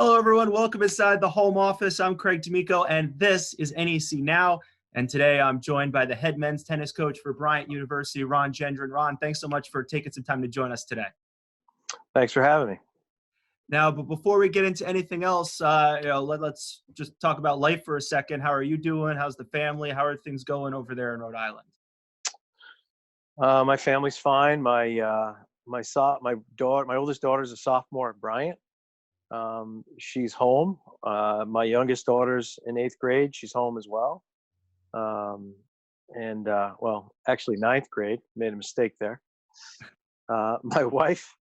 Hello, everyone. Welcome inside the home office. I'm Craig D'Amico, and this is NEC Now. And today I'm joined by the head men's tennis coach for Bryant University, Ron Gendron. Ron, thanks so much for taking some time to join us today. Thanks for having me. Now, but before we get into anything else, let's just talk about life for a second. How are you doing? How's the family? How are things going over there in Rhode Island? My family's fine. My oldest daughter's a sophomore at Bryant. She's home. My youngest daughter's in 8th grade. She's home as well. Actually 9th grade. Made a mistake there. My wife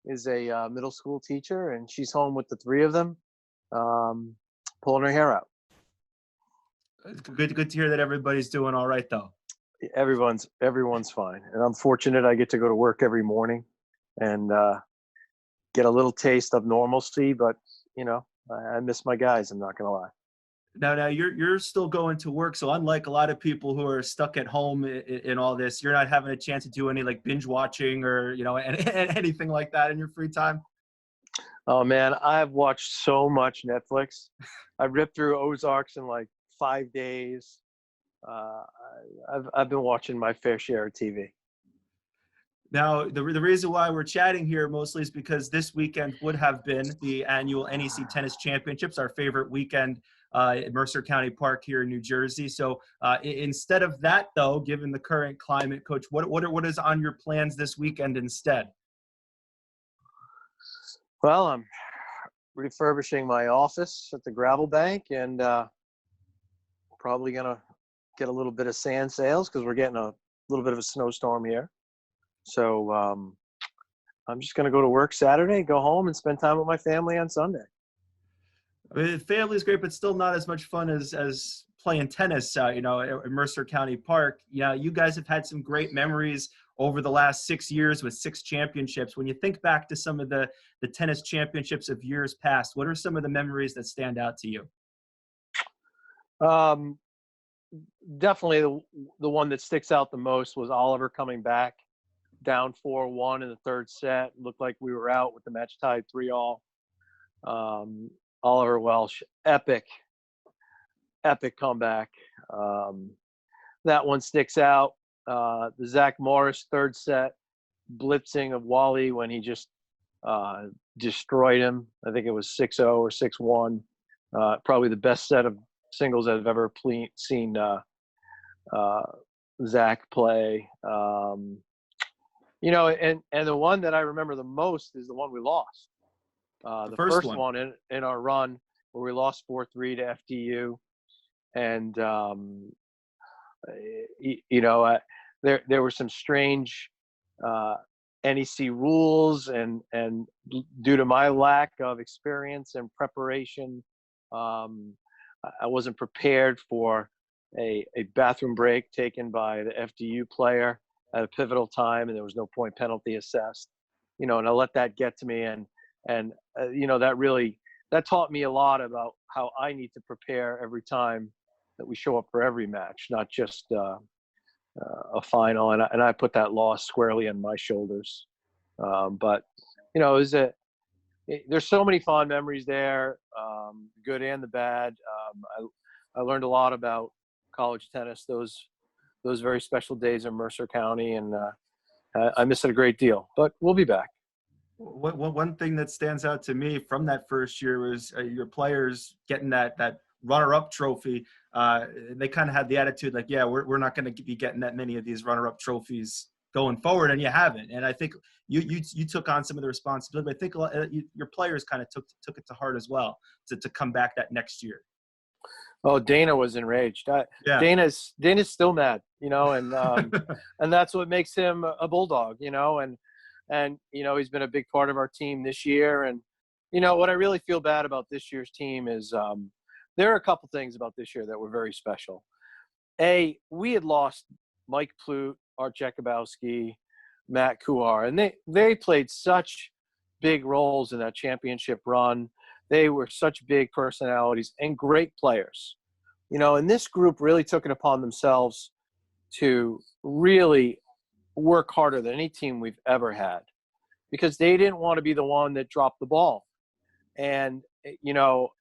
is a middle school teacher, and she's home with the three of them, pulling her hair out. Good to hear that everybody's doing all right, though. Everyone's fine, and I'm fortunate I get to go to work every morning and get a little taste of normalcy. But I miss my guys. I'm not gonna lie. Now you're still going to work, so unlike a lot of people who are stuck at home in all this, you're not having a chance to do any like binge watching or anything like that in your free time. Oh man, I've watched so much Netflix. I ripped through Ozarks in like 5 days. I've been watching my fair share of TV. Now, the reason why we're chatting here mostly is because this weekend would have been the annual NEC Tennis Championships, our favorite weekend at Mercer County Park here in New Jersey. So instead of that, though, given the current climate, Coach, what is on your plans this weekend instead? Well, I'm refurbishing my office at the gravel bank, and probably going to get a little bit of sand sales because we're getting a little bit of a snowstorm here. So I'm just going to go to work Saturday, go home, and spend time with my family on Sunday. I mean, family is great, but still not as much fun as playing tennis, at Mercer County Park. You guys have had some great memories over the last 6 years with 6 championships. When you think back to some of the tennis championships of years past, what are some of the memories that stand out to you? Definitely the one that sticks out the most was Oliver coming back down 4-1 in the third set. Looked like we were out with the match tied 3-all. Oliver Welsh, epic comeback. That one sticks out. The Zach Morris third set blitzing of Wally when he just destroyed him. I think it was 6-0 or 6-1. Probably the best set of singles I've ever seen Zach play. And the one that I remember the most is the one we lost. The first one in our run where we lost 4-3 to FDU. And, there were some strange NEC rules, and due to my lack of experience and preparation, I wasn't prepared for a bathroom break taken by the FDU player at a pivotal time, and there was no point penalty assessed, and I let that get to me. And that taught me a lot about how I need to prepare every time that we show up for every match, not just a final. And I put that loss squarely on my shoulders. There's so many fond memories there, good and the bad. I learned a lot about college tennis those very special days in Mercer County, and I miss it a great deal. But we'll be back. One thing that stands out to me from that first year was your players getting that runner-up trophy. They kind of had the attitude like, yeah, we're not going to be getting that many of these runner-up trophies going forward, and you haven't. And I think you took on some of the responsibility. But I think your players kind of took it to heart as well to come back that next year. Oh, Dana was enraged. Yeah. Dana's still mad, and and that's what makes him a bulldog, and he's been a big part of our team this year. And what I really feel bad about this year's team is there are a couple things about this year that were very special. We had lost Mike Plute, Art Jakubowski, Matt Kuhar, and they played such big roles in that championship run. They were such big personalities and great players. And this group really took it upon themselves to really work harder than any team we've ever had, because they didn't want to be the one that dropped the ball. And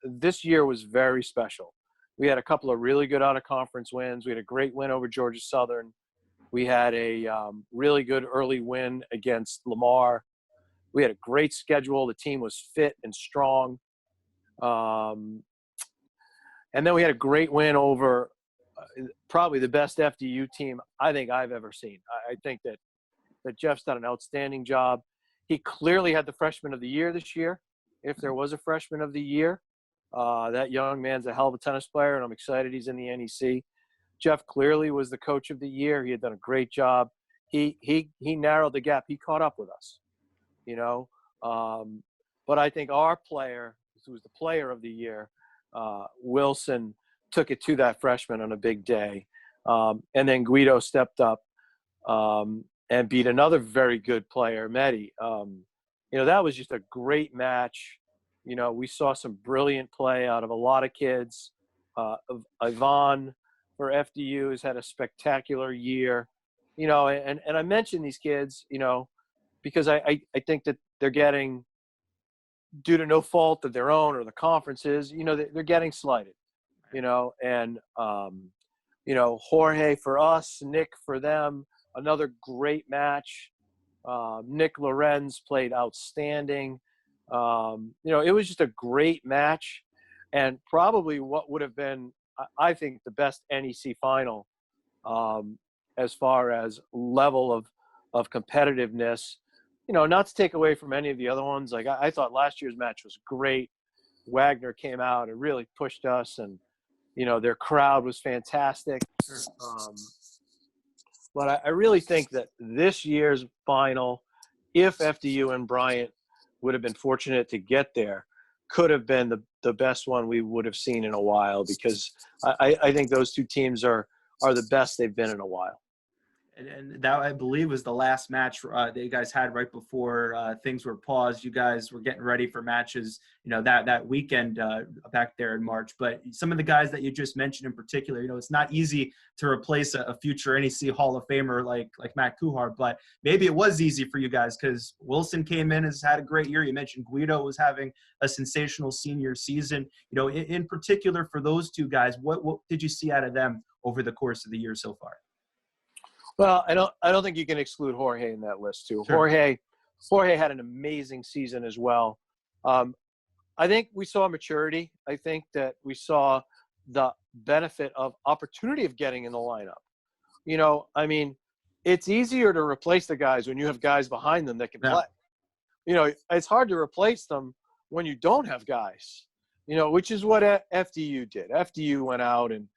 this year was very special. We had a couple of really good out-of-conference wins. We had a great win over Georgia Southern. We had a really good early win against Lamar. We had a great schedule. The team was fit and strong. And then we had a great win over probably the best FDU team I think I've ever seen. I think that Jeff's done an outstanding job. He clearly had the freshman of the year this year, if there was a freshman of the year. That young man's a hell of a tennis player, and I'm excited he's in the NEC. Jeff clearly was the coach of the year. He had done a great job. He narrowed the gap. He caught up with us, But I think our player, who was the player of the year, Wilson, took it to that freshman on a big day. And then Guido stepped up and beat another very good player, Mehdi. That was just a great match. We saw some brilliant play out of a lot of kids. Ivan for FDU has had a spectacular year. And I mention these kids, because I think that they're getting, due to no fault of their own or the conferences, they're getting slighted, and Jorge for us, Nick for them, another great match. Nick Lorenz played outstanding. It was just a great match, and probably what would have been, I think, the best NEC final as far as level of competitiveness. Not to take away from any of the other ones. Like I thought last year's match was great. Wagner came out and really pushed us, and their crowd was fantastic. But I really think that this year's final, if FDU and Bryant would have been fortunate to get there, could have been the best one we would have seen in a while, because I think those two teams are the best they've been in a while. And that, I believe, was the last match that you guys had right before things were paused. You guys were getting ready for matches, that weekend back there in March. But some of the guys that you just mentioned in particular, it's not easy to replace a future NEC Hall of Famer like Matt Kuhar. But maybe it was easy for you guys, because Wilson came in, has had a great year. You mentioned Guido was having a sensational senior season. In particular for those two guys, what did you see out of them over the course of the year so far? Well, I don't think you can exclude Jorge in that list too. Sure. Jorge had an amazing season as well. I think we saw maturity. I think that we saw the benefit of opportunity of getting in the lineup. It's easier to replace the guys when you have guys behind them that can play. It's hard to replace them when you don't have guys, which is what FDU did. FDU went out and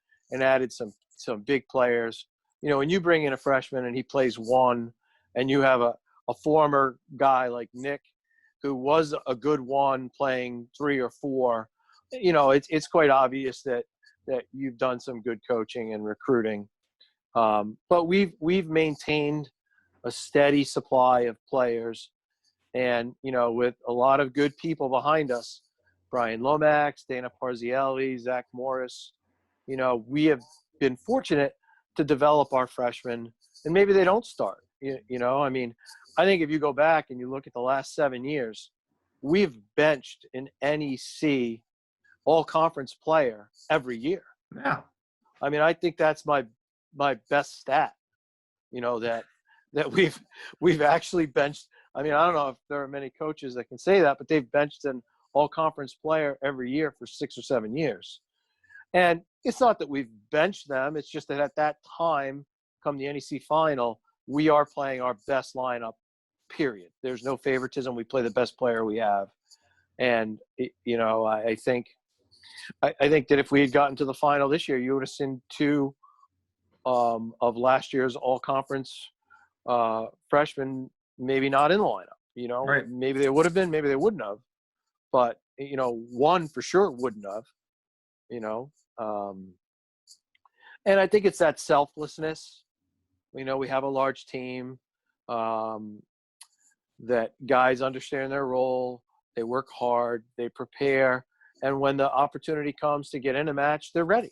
added some big players. When you bring in a freshman and he plays one, and you have a former guy like Nick, who was a good one playing 3 or 4, it's quite obvious that you've done some good coaching and recruiting. But we've maintained a steady supply of players, and with a lot of good people behind us, Brian Lomax, Dana Parzielli, Zach Morris, we have been fortunate to develop our freshmen, and maybe they don't start. I think if you go back and you look at the last 7 years, we've benched an NEC all-conference player every year. Yeah. I think that's my best stat. That we've actually benched. I don't know if there are many coaches that can say that, but they've benched an all-conference player every year for 6 or 7 years. And it's not that we've benched them. It's just that at that time, come the NEC final, we are playing our best lineup, period. There's no favoritism. We play the best player we have. And, I think that if we had gotten to the final this year, you would have seen 2 of last year's all-conference freshmen maybe not in the lineup. Right. Maybe they would have been, maybe they wouldn't have. But, one for sure wouldn't have. And I think it's that selflessness. We have a large team, that guys understand their role. They work hard, they prepare. And when the opportunity comes to get in a match, they're ready,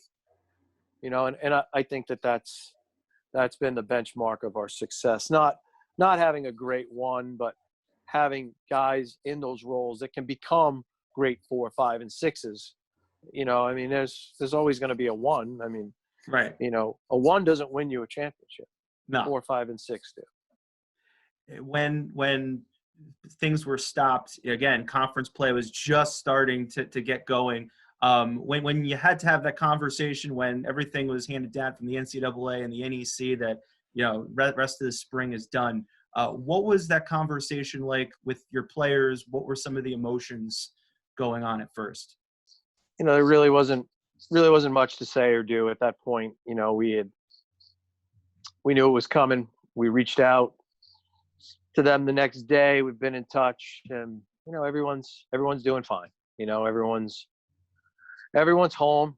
and I think that's been the benchmark of our success. Not having a great one, but having guys in those roles that can become great 4, 5, and 6s. I mean, there's always going to be a 1. I mean, Right. A 1 doesn't win you a championship. No. 4, 5, and 6 do. When things were stopped, again, conference play was just starting to get going. When you had to have that conversation, when everything was handed down from the NCAA and the NEC that, rest of the spring is done, what was that conversation like with your players? What were some of the emotions going on at first? There really wasn't much to say or do at that point. We knew it was coming. We reached out to them the next day. We've been in touch, and everyone's doing fine. Everyone's home.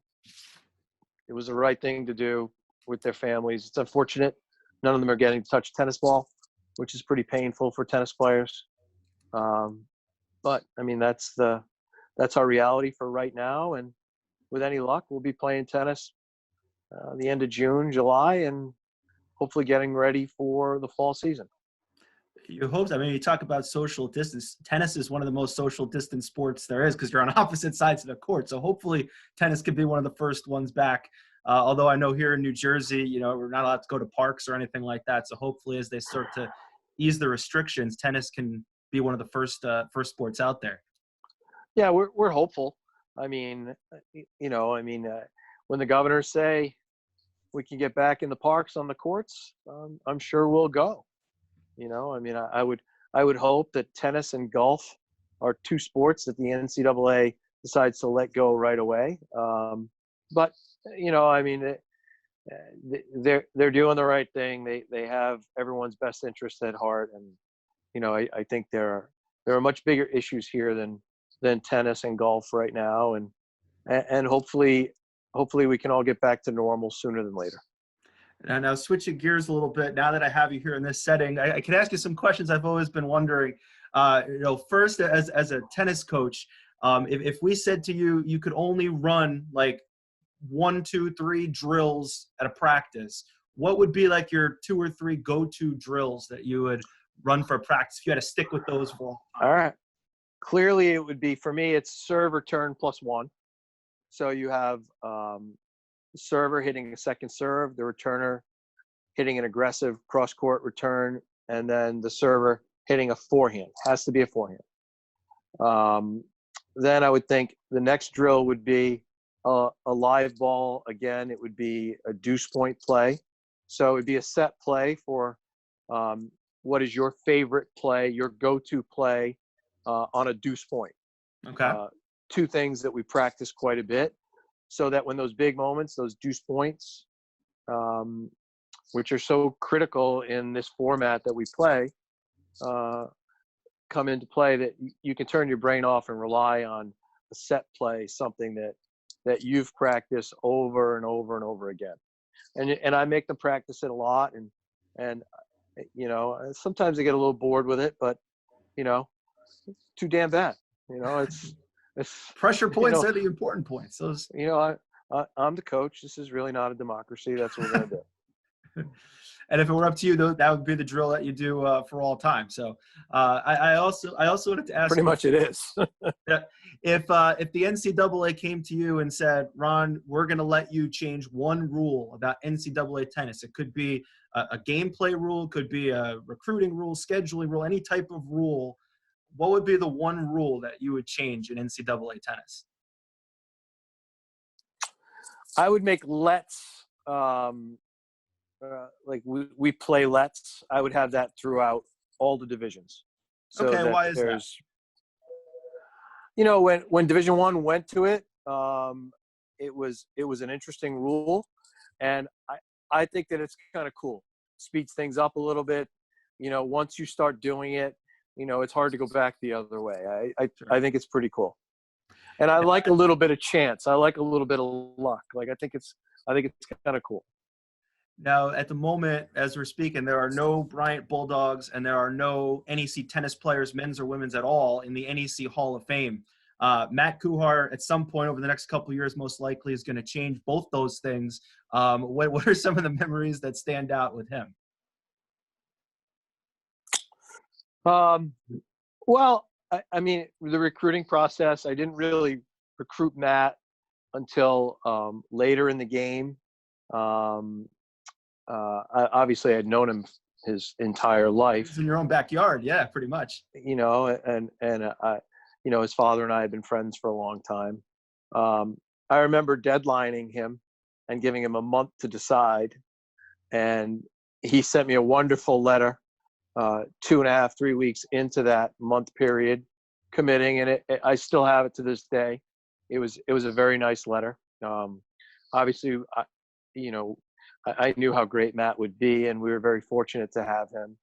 It was the right thing to do with their families. It's unfortunate none of them are getting to touch tennis ball, which is pretty painful for tennis players. But I mean, that's our reality for right now. And with any luck, we'll be playing tennis the end of June, July, and hopefully getting ready for the fall season. You hope. I mean, you talk about social distance. Tennis is one of the most social distance sports there is because you're on opposite sides of the court. So hopefully tennis could be one of the first ones back. Although I know here in New Jersey, we're not allowed to go to parks or anything like that. So hopefully as they start to ease the restrictions, tennis can be one of the first sports out there. Yeah, we're hopeful. I mean, when the governors say we can get back in the parks on the courts, I'm sure we'll go. I would hope that tennis and golf are 2 sports that the NCAA decides to let go right away. But they're doing the right thing. They have everyone's best interest at heart, and I think there are much bigger issues here than tennis and golf right now, and hopefully we can all get back to normal sooner than later. And now switching gears a little bit, now that I have you here in this setting, I can ask you some questions I've always been wondering. First, as a tennis coach, if we said to you, you could only run like 1, 2, 3 drills at a practice, what would be like your 2 or 3 go-to drills that you would run for a practice if you had to stick with those for all right? Clearly, it would be, for me, it's serve, return, +1. So you have the server hitting a second serve, the returner hitting an aggressive cross-court return, and then the server hitting a forehand. Has to be a forehand. Then I would think the next drill would be a live ball. Again, it would be a deuce point play. So it would be a set play for what is your favorite play, your go-to play on a deuce point. Okay. 2 things that we practice quite a bit, so that when those big moments, those deuce points, which are so critical in this format that we play, come into play, that you can turn your brain off and rely on a set play, something that you've practiced over and over and over again. And I make them practice it a lot, and sometimes they get a little bored with it, but too damn bad. It's pressure points are the important points. Those. I'm the coach. This is really not a democracy. That's what we're gonna do. And if it were up to you, though, that would be the drill that you do for all time. So I also wanted to ask. Pretty much it is. If the NCAA came to you and said, Ron, we're going to let you change 1 rule about NCAA tennis. It could be a gameplay rule, could be a recruiting rule, scheduling rule, any type of rule. What would be the 1 rule that you would change in NCAA tennis? I would make lets. Like we play lets. I would have that throughout all the divisions. So okay, why is that? When Division I went to it, it was an interesting rule, and I think that it's kind of cool. Speeds things up a little bit. Once you start doing it, it's hard to go back the other way. I think it's pretty cool, and I like a little bit of chance. I like a little bit of luck. Like I think it's kind of cool. Now, at the moment, as we're speaking, there are no Bryant Bulldogs and there are no NEC tennis players, men's or women's at all, in the NEC Hall of Fame. Matt Kuhar, at some point over the next couple of years, most likely is going to change both those things. What are some of the memories that stand out with him? Well, I mean, the recruiting process, I didn't really recruit Matt until later in the game. Obviously, I'd known him his entire life. It's in your own backyard, yeah, pretty much. His father and I had been friends for a long time. I remember deadlining him and giving him a month to decide, and he sent me a wonderful letter 2.5, 3 weeks into that month period, committing, and I still have it to this day. It was a very nice letter. Obviously, I knew how great Matt would be, and we were very fortunate to have him.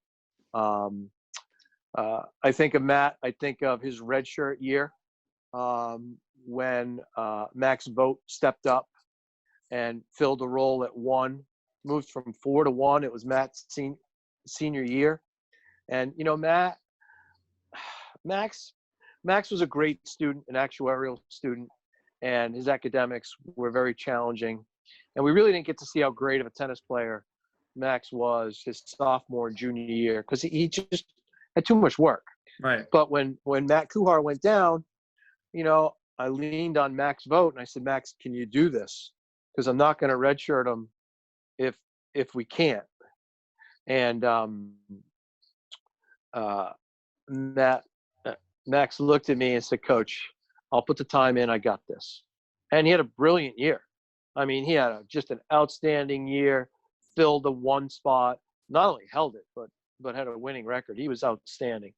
I think of Matt. I think of his redshirt year when Max Vogt stepped up and filled a role at 1, moved from 4 to 1. It was Matt's senior year. And, Max was a great student, an actuarial student, and his academics were very challenging. And we really didn't get to see how great of a tennis player Max was his sophomore and junior year because he just had too much work. Right. But when Matt Kuhar went down, I leaned on Max Vogt and I said, Max, can you do this? Because I'm not going to redshirt him if we can't. And Max looked at me and said, Coach, I'll put the time in. I got this. And he had a brilliant year. I mean, he had just an outstanding year, filled the 1 spot, not only held it, but had a winning record. He was outstanding.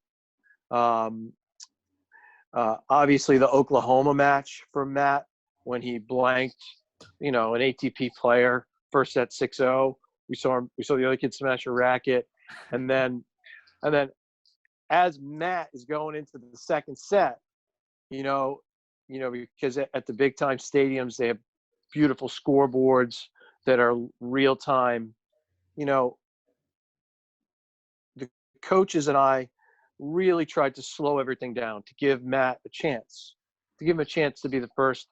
Obviously, the Oklahoma match for Matt when he blanked, an ATP player, first set 6-0. We saw the other kid smash a racket, and then as Matt is going into the second set, because at the big time stadiums they have beautiful scoreboards that are real time. The coaches and I really tried to slow everything down to give Matt a chance, to be the first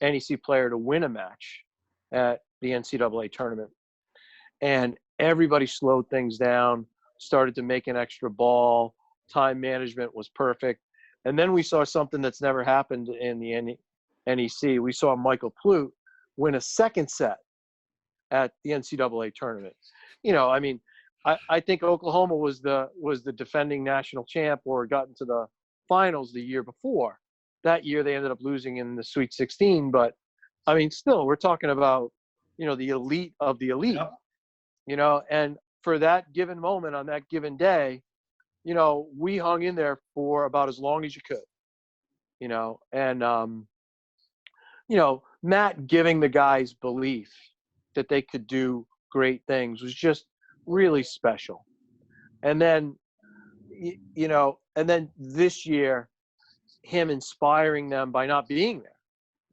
NEC player to win a match at the NCAA tournament. And everybody slowed things down, started to make an extra ball. Time management was perfect. And then we saw something that's never happened in the NEC. We saw Michael Plute win a second set at the NCAA tournament. I think Oklahoma was the defending national champ or got into the finals the year before. That year they ended up losing in the Sweet 16. But, still, we're talking about, the elite of the elite. Yep. And for that given moment on that given day, we hung in there for about as long as you could, and, Matt giving the guys belief that they could do great things was just really special. And then, this year, him inspiring them by not being there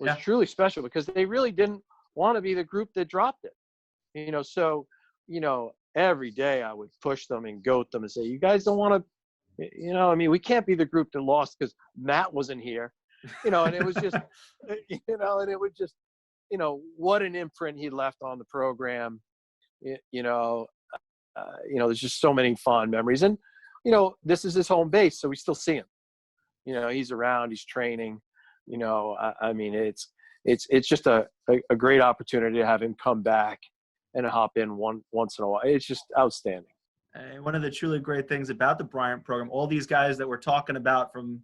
was truly special because they really didn't want to be the group that dropped it, so, every day I would push them and goat them and say, you guys don't want to, we can't be the group that lost because Matt wasn't here, and it was just, and it was just, what an imprint he left on the program. There's just so many fond memories, and, this is his home base, so we still see him, he's around, he's training, it's just a great opportunity to have him come back and hop in once in a while. It's just outstanding. And one of the truly great things about the Bryant program, all these guys that we're talking about from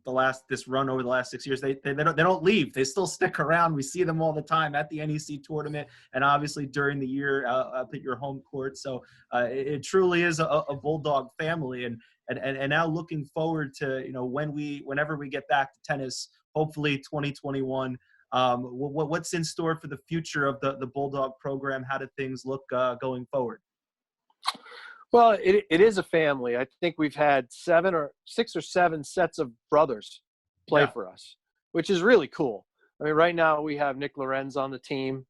this run over the last 6 years, they don't leave. They still stick around. We see them all the time at the NEC tournament and obviously during the year up at your home court. So it truly is a Bulldog family. And now looking forward to, whenever we get back to tennis, hopefully 2021, what's in store for the future of the Bulldog program? How do things look going forward? Well, it is a family. I think we've had 6 or 7 sets of brothers play for us, which is really cool. Right now we have Nick Lorenz on the team.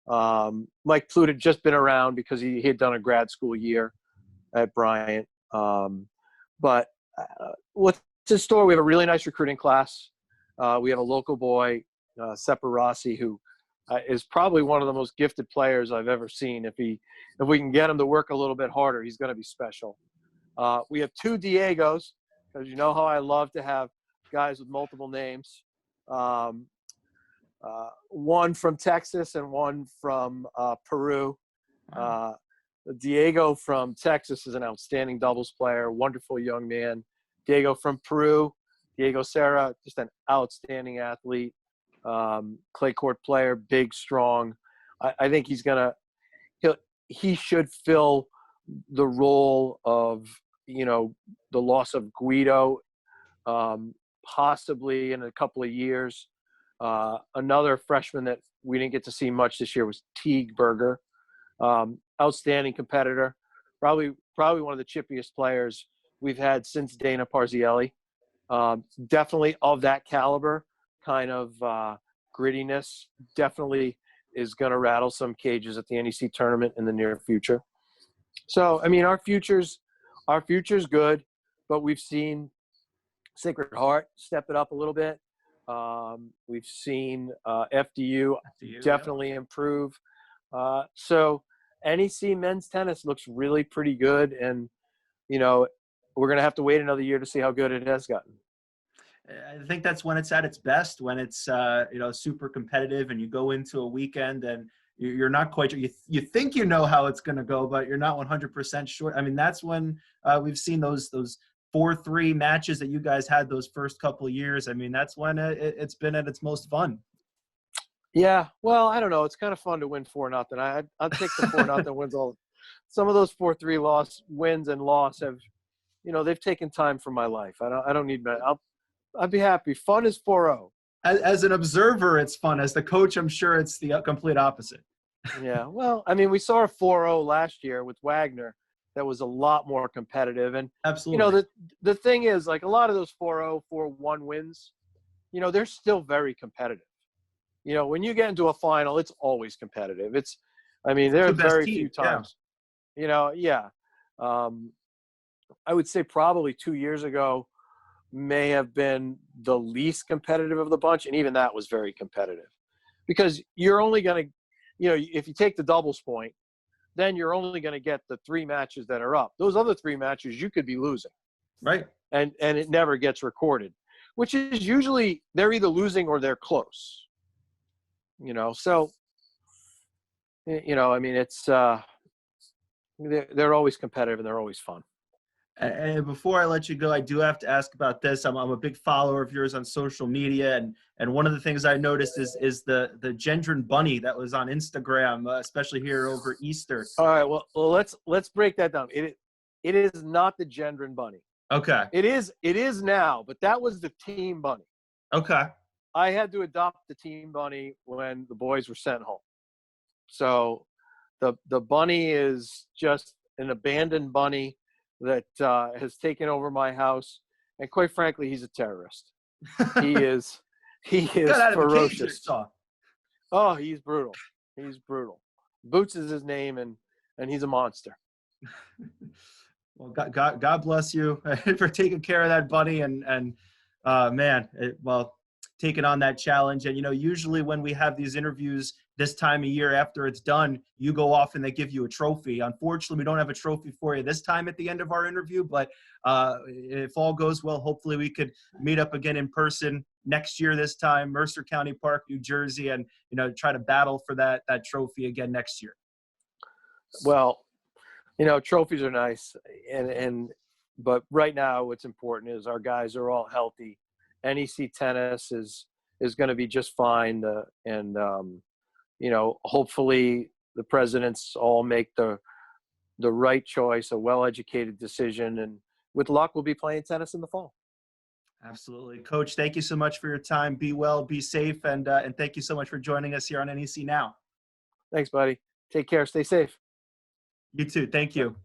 Mike Plute had just been around because he had done a grad school year at Bryant. But what's in store, we have a really nice recruiting class. We have a local boy, Seppa Rossi, who is probably one of the most gifted players I've ever seen. If we can get him to work a little bit harder, he's going to be special. We have 2 Diegos, because you know how I love to have guys with multiple names. One from Texas and one from Peru. Diego from Texas is an outstanding doubles player, wonderful young man. Diego from Peru, Diego Serra, just an outstanding athlete, clay court player, big, strong. I think he should fill the role of, the loss of Guido, possibly in a couple of years. Another freshman that we didn't get to see much this year was Teague Berger. Outstanding competitor, probably one of the chippiest players we've had since Dana Parzielli. Definitely of that caliber, kind of grittiness. Definitely is going to rattle some cages at the NEC tournament in the near future. So, I mean, our future's good, but we've seen Sacred Heart step it up a little bit. We've seen FDU definitely improve. So NEC men's tennis looks really pretty good, and we're going to have to wait another year to see how good it has gotten. I think that's when it's at its best, when it's super competitive, and you go into a weekend and you're not quite sure. You think you know how it's going to go, but you're not 100% sure. I mean, that's when we've seen those 4-3 matches that you guys had those first couple of years. I mean, that's when it's been at its most fun. Yeah, well, I don't know. It's kind of fun to win 4-0. I'd take the 4-0 wins. Some of those 4-3 wins and loss have, they've taken time from my life. I don't need. I'd be happy. Fun is 4-0. As an observer, it's fun. As the coach, I'm sure it's the complete opposite. Yeah, well, I mean, we saw a 4-0 last year with Wagner. That was a lot more competitive. And, absolutely, the thing is, like, a lot of those 4-0, 4-1 wins, they're still very competitive. When you get into a final, it's always competitive. There are very few times, I would say probably 2 years ago may have been the least competitive of the bunch. And even that was very competitive, because you're only going to, if you take the doubles point, then you're only going to get the 3 matches that are up. Those other 3 matches you could be losing. Right. And it never gets recorded, which is usually they're either losing or they're close. So, I mean, it's they're always competitive and they're always fun. And before I let you go, I do have to ask about this. I'm a big follower of yours on social media, and one of the things I noticed is the Gendron Bunny that was on Instagram, especially here over Easter. All right, well let's break that down. It is not the Gendron Bunny. Okay. It is now, but that was the team bunny. Okay. I had to adopt the team bunny when the boys were sent home. So the bunny is just an abandoned bunny that has taken over my house, and quite frankly, he's a terrorist. He is ferocious. Oh, he's brutal. He's brutal. Boots is his name, and he's a monster. Well, God bless you for taking care of that bunny, and taking on that challenge. And usually when we have these interviews this time of year, after it's done, you go off and they give you a trophy. Unfortunately, we don't have a trophy for you this time at the end of our interview, but if all goes well, hopefully we could meet up again in person next year, this time, Mercer County Park, New Jersey, and try to battle for that trophy again next year. Well, trophies are nice, but right now what's important is our guys are all healthy. NEC tennis is going to be just fine, hopefully the presidents all make the right choice, a well-educated decision, and with luck, we'll be playing tennis in the fall. Absolutely. Coach, thank you so much for your time. Be well, be safe, and thank you so much for joining us here on NEC Now. Thanks, buddy. Take care. Stay safe. You too. Thank you.